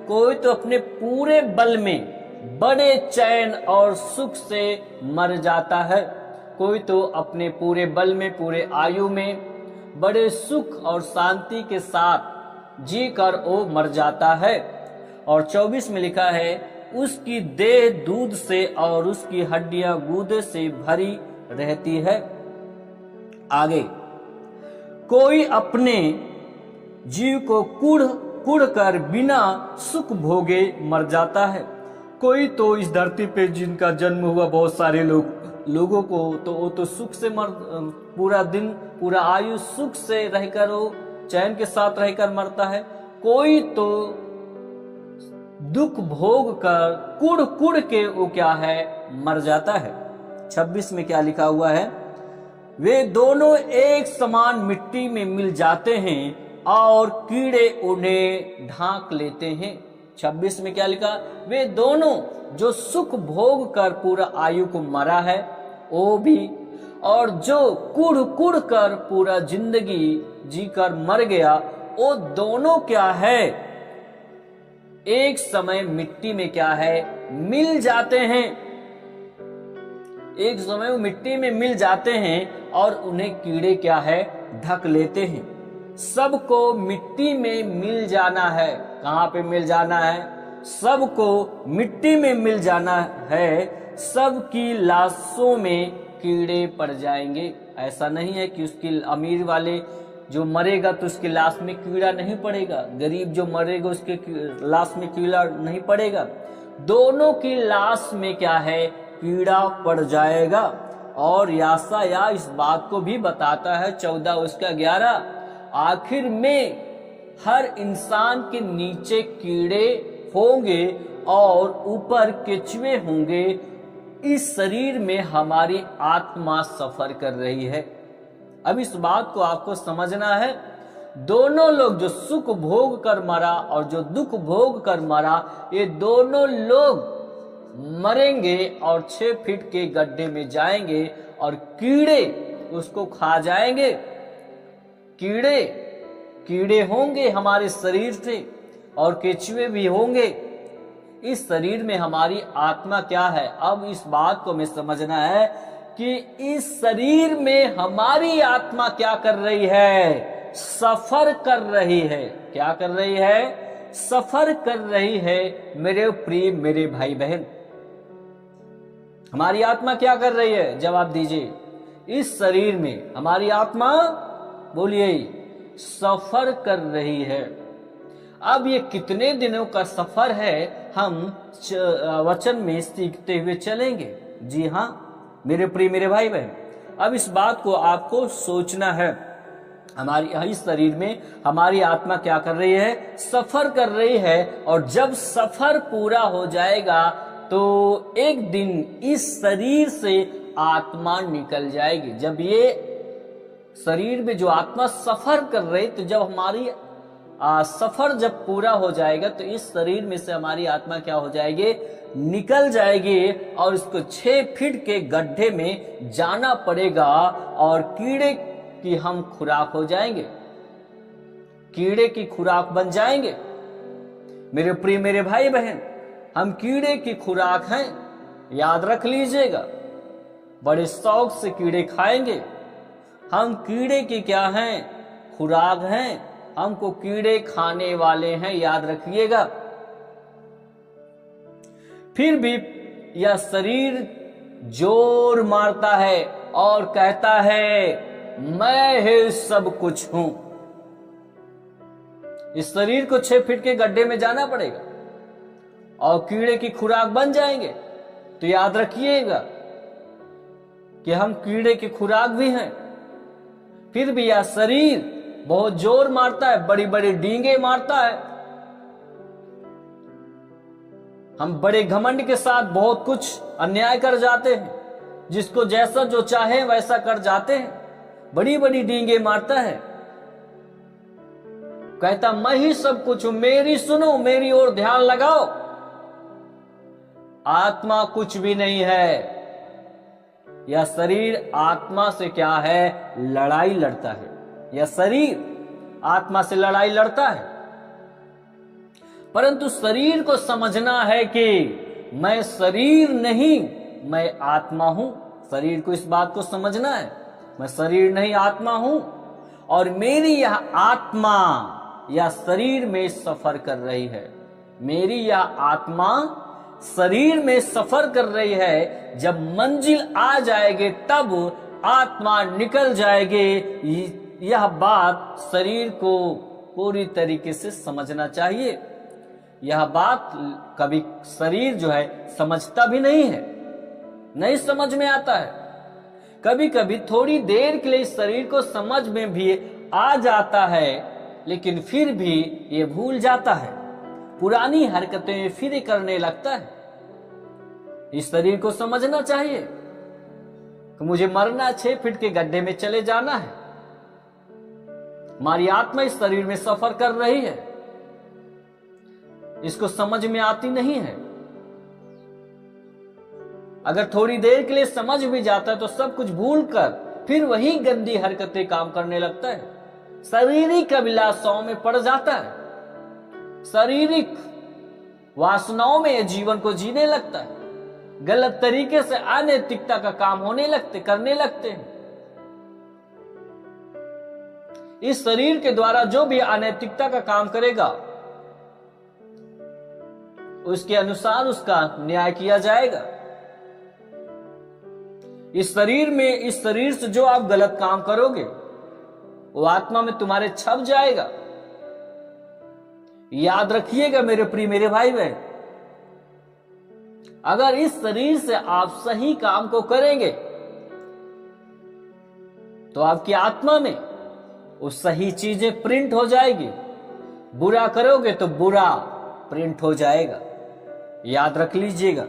कोई तो अपने पूरे बल में बड़े चैन और सुख से मर जाता है, कोई तो अपने पूरे बल में, पूरे आयु में बड़े सुख और शांति के साथ जी कर वो मर जाता है। और 24 में लिखा है, उसकी देह दूध से और उसकी हड्डियां गूदे से भरी रहती है। आगे, कोई अपने जीव को कुढ़ कुढ़ कर बिना सुख भोगे मर जाता है। कोई तो इस धरती पे जिनका जन्म हुआ, बहुत सारे लोगों को तो वो तो सुख से पूरा दिन, पूरा आयु सुख से रहकर, वो चैन के साथ रहकर मरता है। कोई तो दुख भोग कर कुढ़ कुढ़ के वो क्या है, मर जाता है। 26 में क्या लिखा हुआ है, वे दोनों एक समान मिट्टी में मिल जाते हैं और कीड़े उन्हें ढांक लेते हैं। 26 में क्या लिखा, वे दोनों जो सुख भोग कर पूरा आयु को मरा है वो भी, और जो कुढ़ कुढ़ कर पूरा जिंदगी जीकर मर गया, वो दोनों क्या है, एक समय मिट्टी में क्या है, मिल जाते हैं। एक समय वो मिट्टी में मिल जाते हैं और उन्हें कीड़े क्या है, ढक लेते हैं। सबको मिट्टी में मिल जाना है। कहां पे मिल जाना है? सबको मिट्टी में मिल जाना है। सबकी लाशों में कीड़े पड़ जाएंगे। ऐसा नहीं है कि उसकी अमीर वाले जो मरेगा तो उसकी लाश में कीड़ा नहीं पड़ेगा, गरीब जो मरेगा उसके लाश में कीड़ा नहीं पड़ेगा। दोनों की लाश में क्या है, कीड़ा पड़ जाएगा। और याशायाह इस बात को भी बताता है 14:11, आखिर में हर इंसान के नीचे कीड़े होंगे और ऊपर केचुए होंगे। इस शरीर में हमारी आत्मा सफर कर रही है। अब इस बात को आपको समझना है, दोनों लोग जो सुख भोग कर मरा और जो दुख भोग कर मरा, ये दोनों लोग मरेंगे और 6 फीट के गड्ढे में जाएंगे और कीड़े उसको खा जाएंगे। कीड़े होंगे हमारे शरीर से और केचुए भी होंगे। इस शरीर में हमारी आत्मा क्या है? अब इस बात को हमें समझना है कि इस शरीर में हमारी आत्मा क्या कर रही है? सफर कर रही है। क्या कर रही है? सफर कर रही है। मेरे प्रिय मेरे भाई बहन, हमारी आत्मा क्या कर रही है? जवाब दीजिए। इस शरीर में हमारी आत्मा, बोलिए, सफर कर रही है। अब ये कितने दिनों का सफर है, हम वचन में सीखते हुए चलेंगे। जी हाँ मेरे प्रिय मेरे भाई बहन, अब इस बात को आपको सोचना है। हमारी इस शरीर में हमारी आत्मा क्या कर रही है? सफर कर रही है। और जब सफर पूरा हो जाएगा तो एक दिन इस शरीर से आत्मा निकल जाएगी। जब ये शरीर में जो आत्मा सफर कर रही, तो जब हमारी सफर जब पूरा हो जाएगा तो इस शरीर में से हमारी आत्मा क्या हो जाएगी? निकल जाएगी और इसको 6 फीट के गड्ढे में जाना पड़ेगा और कीड़े की हम खुराक हो जाएंगे, कीड़े की खुराक बन जाएंगे। मेरे प्रिय मेरे भाई बहन, हम कीड़े की खुराक हैं, याद रख लीजिएगा। बड़े शौक से कीड़े खाएंगे। हम कीड़े की क्या हैं? खुराक हैं। हमको कीड़े खाने वाले हैं, याद रखिएगा। फिर भी यह शरीर जोर मारता है और कहता है मैं ही सब कुछ हूं। इस शरीर को 6 फीट के गड्ढे में जाना पड़ेगा और कीड़े की खुराक बन जाएंगे। तो याद रखिएगा कि हम कीड़े की खुराक भी हैं। फिर भी यह शरीर बहुत जोर मारता है, बड़ी बड़ी डींगे मारता है। हम बड़े घमंड के साथ बहुत कुछ अन्याय कर जाते हैं, जिसको जैसा जो चाहे वैसा कर जाते हैं। बड़ी बड़ी डींगे मारता है, कहता मैं ही सब कुछ हूं, मेरी सुनो, मेरी ओर ध्यान लगाओ। आत्मा कुछ भी नहीं है। यह शरीर आत्मा से क्या है? लड़ाई लड़ता है। यह शरीर आत्मा से लड़ाई लड़ता है। परंतु शरीर को समझना है कि मैं शरीर नहीं, मैं आत्मा हूं। शरीर को इस बात को समझना है, मैं शरीर नहीं आत्मा हूं, और मेरी यह आत्मा या शरीर में सफर कर रही है। मेरी यह आत्मा शरीर में सफर कर रही है। जब मंजिल आ जाएगी तब आत्मा निकल जाएगी। यह बात शरीर को पूरी तरीके से समझना चाहिए। यह बात कभी शरीर जो है समझता भी नहीं है, नहीं समझ में आता है। कभी कभी थोड़ी देर के लिए शरीर को समझ में भी आ जाता है, लेकिन फिर भी ये भूल जाता है, पुरानी हरकतें फिर करने लगता है। इस शरीर को समझना चाहिए कि मुझे मरना 6 फीट के गड्ढे में चले जाना है। हमारी आत्मा इस शरीर में सफर कर रही है, इसको समझ में आती नहीं है। अगर थोड़ी देर के लिए समझ भी जाता है तो सब कुछ भूलकर फिर वही गंदी हरकतें काम करने लगता है, शारीरिक अभिलाषाओं में पड़ जाता है, शारीरिक वासनाओं में जीवन को जीने लगता है। गलत तरीके से अनैतिकता का काम करने लगते हैं। इस शरीर के द्वारा जो भी अनैतिकता का काम करेगा उसके अनुसार उसका न्याय किया जाएगा। इस शरीर से जो आप गलत काम करोगे वो आत्मा में तुम्हारे छप जाएगा। याद रखिएगा मेरे भाई बहन, अगर इस शरीर से आप सही काम को करेंगे तो आपकी आत्मा में वो सही चीजें प्रिंट हो जाएगी। बुरा करोगे तो बुरा प्रिंट हो जाएगा, याद रख लीजिएगा।